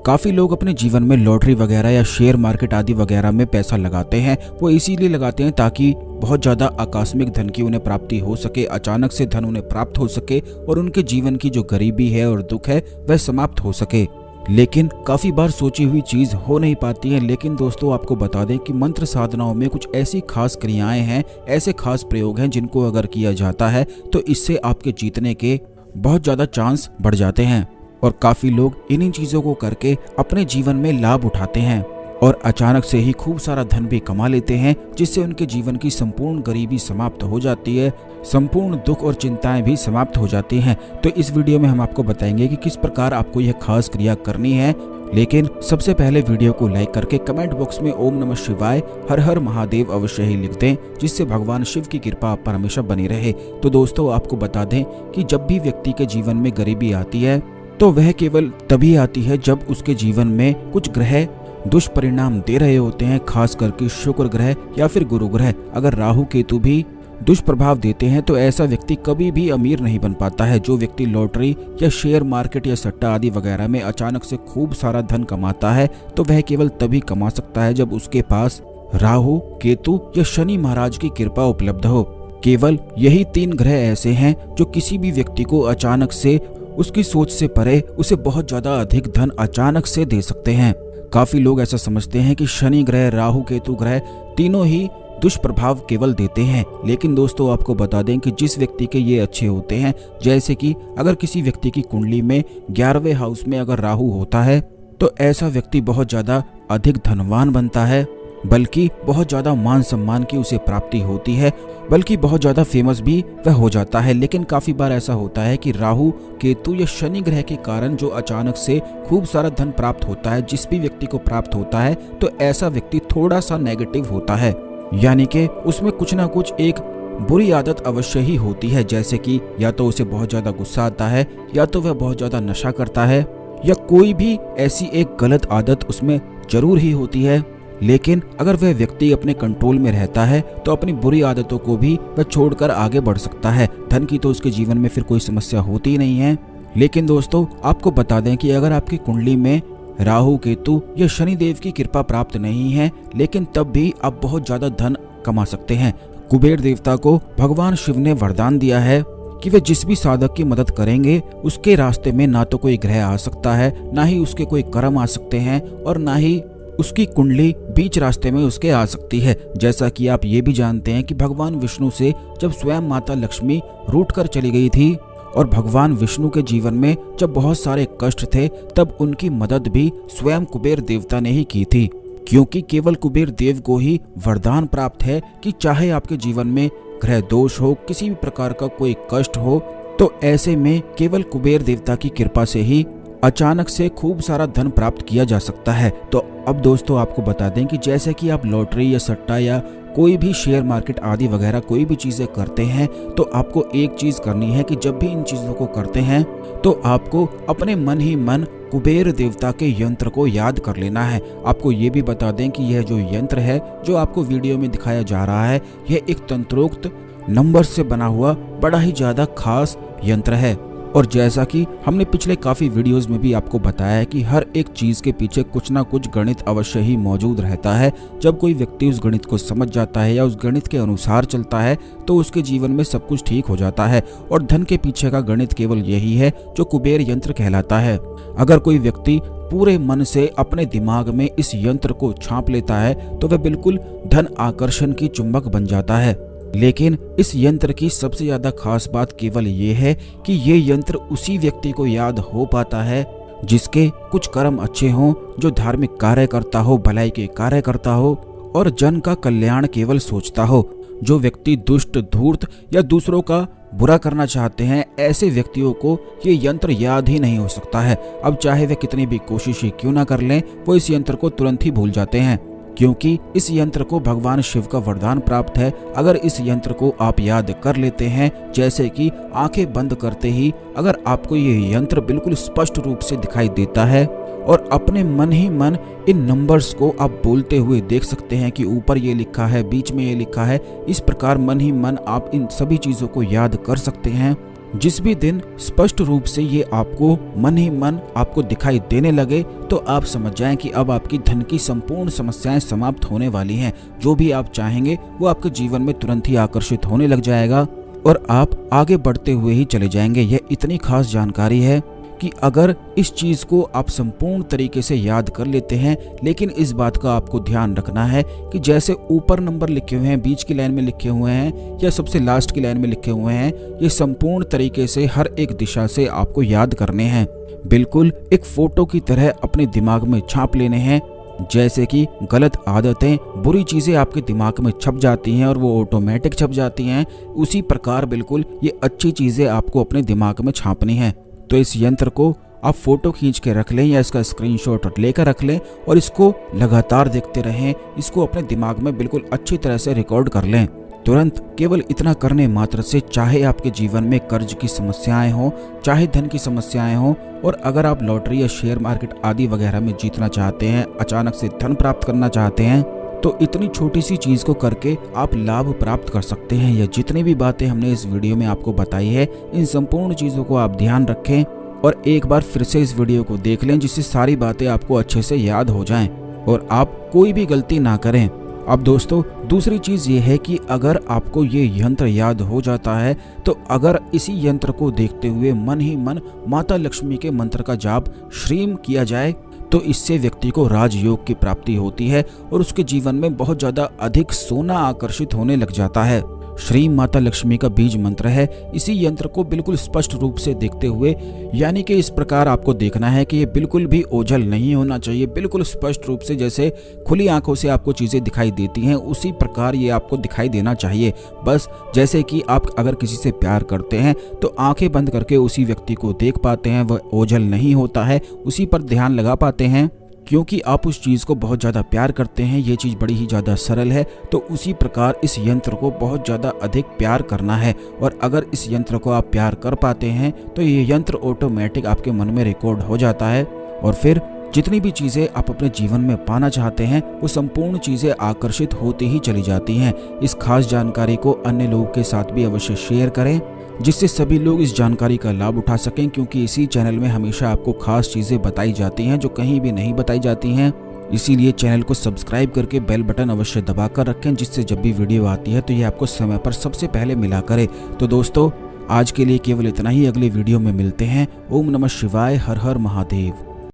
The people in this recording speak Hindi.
काफ़ी लोग अपने जीवन में लॉटरी वगैरह या शेयर मार्केट आदि वगैरह में पैसा लगाते हैं। वो इसीलिए लगाते हैं ताकि बहुत ज़्यादा आकस्मिक धन की उन्हें प्राप्ति हो सके, अचानक से धन उन्हें प्राप्त हो सके और उनके जीवन की जो गरीबी है और दुख है वह समाप्त हो सके। लेकिन काफ़ी बार सोची हुई चीज़ हो नहीं पाती है। लेकिन दोस्तों, आपको बता दें कि मंत्र साधनाओं में कुछ ऐसी खास क्रियाएं हैं, ऐसे खास प्रयोग हैं जिनको अगर किया जाता है तो इससे आपके जीतने के बहुत ज़्यादा चांस बढ़ जाते हैं। और काफ़ी लोग इन्हीं चीज़ों को करके अपने जीवन में लाभ उठाते हैं और अचानक से ही खूब सारा धन भी कमा लेते हैं, जिससे उनके जीवन की संपूर्ण गरीबी समाप्त हो जाती है, संपूर्ण दुख और चिंताएं भी समाप्त हो जाती हैं। तो इस वीडियो में हम आपको बताएंगे कि किस प्रकार आपको यह खास क्रिया करनी है। लेकिन सबसे पहले वीडियो को लाइक करके कमेंट बॉक्स में ओम नमः शिवाय हर हर महादेव अवश्य ही लिख दें, जिससे भगवान शिव की कृपा आप पर हमेशा बनी रहे। तो दोस्तों, आपको बता दें कि जब भी व्यक्ति के जीवन में गरीबी आती है तो वह केवल तभी आती है जब उसके जीवन में कुछ ग्रह दुष्परिणाम दे रहे होते हैं, खास करके शुक्र ग्रह या फिर गुरु ग्रह। अगर राहु केतु भी दुष्प्रभाव देते हैं तो ऐसा व्यक्ति कभी भी अमीर नहीं बन पाता है। जो व्यक्ति लॉटरी या शेयर मार्केट या सट्टा आदि वगैरह में अचानक से खूब सारा धन कमाता है तो वह केवल तभी कमा सकता है जब उसके पास राहु, केतु या शनि महाराज की कृपा उपलब्ध हो। केवल यही 3 ग्रह ऐसे हैं जो किसी भी व्यक्ति को अचानक से उसकी सोच से परे उसे बहुत ज्यादा अधिक धन अचानक से दे सकते हैं। काफी लोग ऐसा समझते हैं कि शनि ग्रह, राहु केतु ग्रह तीनों ही दुष्प्रभाव केवल देते हैं। लेकिन दोस्तों, आपको बता दें कि जिस व्यक्ति के ये अच्छे होते हैं, जैसे कि अगर किसी व्यक्ति की कुंडली में 11वें हाउस में अगर राहु होता है तो ऐसा व्यक्ति बहुत ज्यादा अधिक धनवान बनता है, बल्कि बहुत ज्यादा मान सम्मान की उसे प्राप्ति होती है, बल्कि बहुत ज्यादा फेमस भी वह हो जाता है। लेकिन काफी बार ऐसा होता है कि राहु केतु या शनि ग्रह के कारण जो अचानक से खूब सारा धन प्राप्त होता है, जिस भी व्यक्ति को प्राप्त होता है, तो ऐसा व्यक्ति थोड़ा सा नेगेटिव होता है, यानी कि उसमें कुछ ना कुछ एक बुरी आदत अवश्य ही होती है। जैसे कि या तो उसे बहुत ज्यादा गुस्सा आता है, या तो वह बहुत ज्यादा नशा करता है, या कोई भी ऐसी एक गलत आदत उसमें जरूर ही होती है। लेकिन अगर वह व्यक्ति अपने कंट्रोल में रहता है तो अपनी बुरी आदतों को भी वह छोड़कर आगे बढ़ सकता है। धन की तो उसके जीवन में फिर कोई समस्या होती ही नहीं है। लेकिन दोस्तों, आपको बता दें कि अगर आपकी कुंडली में राहु केतु या शनि देव की कृपा प्राप्त नहीं है, लेकिन तब भी आप बहुत ज्यादा धन कमा सकते हैं। कुबेर देवता को भगवान शिव ने वरदान दिया है कि वे जिस भी साधक की मदद करेंगे उसके रास्ते में ना तो कोई ग्रह आ सकता है, ना ही उसके कोई कर्म आ सकते हैं, और ना ही उसकी कुंडली बीच रास्ते में उसके आ सकती है। जैसा कि आप ये भी जानते हैं कि भगवान विष्णु से जब स्वयं माता लक्ष्मी रूठ कर चली गई थी और भगवान विष्णु के जीवन में जब बहुत सारे कष्ट थे, तब उनकी मदद भी स्वयं कुबेर देवता ने ही की थी, क्योंकि केवल कुबेर देव को ही वरदान प्राप्त है कि चाहे आपके जीवन में ग्रह दोष हो, किसी भी प्रकार का कोई कष्ट हो, तो ऐसे में केवल कुबेर देवता की कृपा से ही अचानक से खूब सारा धन प्राप्त किया जा सकता है। तो अब दोस्तों, आपको बता दें कि जैसे कि आप लॉटरी या सट्टा या कोई भी शेयर मार्केट आदि वगैरह कोई भी चीजें करते हैं, तो आपको एक चीज करनी है कि जब भी इन चीजों को करते हैं तो आपको अपने मन ही मन कुबेर देवता के यंत्र को याद कर लेना है। आपको ये भी बता दें कि यह जो यंत्र है जो आपको वीडियो में दिखाया जा रहा है, यह एक तंत्रोक्त नंबर से बना हुआ बड़ा ही ज्यादा खास यंत्र है। और जैसा कि हमने पिछले काफी वीडियोस में भी आपको बताया है कि हर एक चीज के पीछे कुछ ना कुछ गणित अवश्य ही मौजूद रहता है। जब कोई व्यक्ति उस गणित को समझ जाता है या उस गणित के अनुसार चलता है तो उसके जीवन में सब कुछ ठीक हो जाता है। और धन के पीछे का गणित केवल यही है जो कुबेर यंत्र कहलाता है। अगर कोई व्यक्ति पूरे मन से अपने दिमाग में इस यंत्र को छाप लेता है तो वह बिल्कुल धन आकर्षण की चुंबक बन जाता है। लेकिन इस यंत्र की सबसे ज्यादा खास बात केवल ये है कि ये यंत्र उसी व्यक्ति को याद हो पाता है जिसके कुछ कर्म अच्छे हों, जो धार्मिक कार्य करता हो, भलाई के कार्य करता हो और जन का कल्याण केवल सोचता हो। जो व्यक्ति दुष्ट, धूर्त या दूसरों का बुरा करना चाहते हैं, ऐसे व्यक्तियों को ये यंत्र याद ही नहीं हो सकता है। अब चाहे वे कितनी भी कोशिश ही क्यों ना कर लें, वो इस यंत्र को तुरंत ही भूल जाते हैं, क्योंकि इस यंत्र को भगवान शिव का वरदान प्राप्त है। अगर इस यंत्र को आप याद कर लेते हैं, जैसे कि आंखें बंद करते ही अगर आपको ये यंत्र बिल्कुल स्पष्ट रूप से दिखाई देता है और अपने मन ही मन इन नंबर्स को आप बोलते हुए देख सकते हैं कि ऊपर ये लिखा है, बीच में ये लिखा है, इस प्रकार मन ही मन आप इन सभी चीज़ों को याद कर सकते हैं। जिस भी दिन स्पष्ट रूप से ये आपको मन ही मन आपको दिखाई देने लगे तो आप समझ जाएं कि अब आपकी धन की संपूर्ण समस्याएं समाप्त होने वाली हैं। जो भी आप चाहेंगे वो आपके जीवन में तुरंत ही आकर्षित होने लग जाएगा और आप आगे बढ़ते हुए ही चले जाएंगे। यह इतनी खास जानकारी है कि अगर इस चीज को आप संपूर्ण तरीके से याद कर लेते हैं, लेकिन इस बात का आपको ध्यान रखना है कि जैसे ऊपर नंबर लिखे हुए हैं, बीच की लाइन में लिखे हुए हैं या सबसे लास्ट की लाइन में लिखे हुए हैं, ये संपूर्ण तरीके से हर एक दिशा से आपको याद करने हैं। बिल्कुल एक फोटो की तरह अपने दिमाग में छाप लेने हैं। जैसे कि गलत आदतें, बुरी चीजें आपके दिमाग में छप जाती हैं और वो ऑटोमेटिक छप जाती हैं, उसी प्रकार बिल्कुल ये अच्छी चीजें आपको अपने दिमाग में छापनी है। तो इस यंत्र को आप फोटो खींच के रख लें या इसका स्क्रीनशॉट लेकर रख लें और इसको लगातार देखते रहें। इसको अपने दिमाग में बिल्कुल अच्छी तरह से रिकॉर्ड कर लें। तुरंत केवल इतना करने मात्र से, चाहे आपके जीवन में कर्ज की समस्याएं हो, चाहे धन की समस्याएं हो, और अगर आप लॉटरी या शेयर मार्केट आदि वगैरह में जीतना चाहते हैं, अचानक से धन प्राप्त करना चाहते हैं, तो इतनी छोटी सी चीज को करके आप लाभ प्राप्त कर सकते हैं। यह जितनी भी बातें हमने इस वीडियो में आपको बताई है, इन संपूर्ण चीजों को आप ध्यान रखें और एक बार फिर से इस वीडियो को देख लें, जिससे सारी बातें आपको अच्छे से याद हो जाएं और आप कोई भी गलती ना करें। अब दोस्तों दूसरी चीज ये है कि अगर आपको ये यंत्र याद हो जाता है तो अगर इसी यंत्र को देखते हुए मन ही मन माता लक्ष्मी के मंत्र का जाप श्रीम किया जाए तो इससे व्यक्ति को राजयोग की प्राप्ति होती है और उसके जीवन में बहुत ज्यादा अधिक सोना आकर्षित होने लग जाता है। श्री माता लक्ष्मी का बीज मंत्र है। इसी यंत्र को बिल्कुल स्पष्ट रूप से देखते हुए, यानी कि इस प्रकार आपको देखना है कि ये बिल्कुल भी ओझल नहीं होना चाहिए, बिल्कुल स्पष्ट रूप से जैसे खुली आंखों से आपको चीजें दिखाई देती हैं उसी प्रकार ये आपको दिखाई देना चाहिए। बस जैसे कि आप अगर किसी से प्यार करते हैं तो आंखें बंद करके उसी व्यक्ति को देख पाते हैं, वह ओझल नहीं होता है, उसी पर ध्यान लगा पाते हैं क्योंकि आप उस चीज़ को बहुत ज़्यादा प्यार करते हैं। ये चीज़ बड़ी ही ज़्यादा सरल है। तो उसी प्रकार इस यंत्र को बहुत ज़्यादा अधिक प्यार करना है और अगर इस यंत्र को आप प्यार कर पाते हैं तो ये यंत्र ऑटोमेटिक आपके मन में रिकॉर्ड हो जाता है और फिर जितनी भी चीज़ें आप अपने जीवन में पाना चाहते हैं वो संपूर्ण चीज़ें आकर्षित होती ही चली जाती हैं। इस खास जानकारी को अन्य लोगों के साथ भी अवश्य शेयर करें जिससे सभी लोग इस जानकारी का लाभ उठा सकें, क्योंकि इसी चैनल में हमेशा आपको खास चीज़ें बताई जाती हैं जो कहीं भी नहीं बताई जाती हैं। इसीलिए चैनल को सब्सक्राइब करके बेल बटन अवश्य दबा कर रखें जिससे जब भी वीडियो आती है तो ये आपको समय पर सबसे पहले मिला करे। तो दोस्तों आज के लिए केवल इतना ही, अगले वीडियो में मिलते हैं। ओम नमः शिवाय, हर हर महादेव।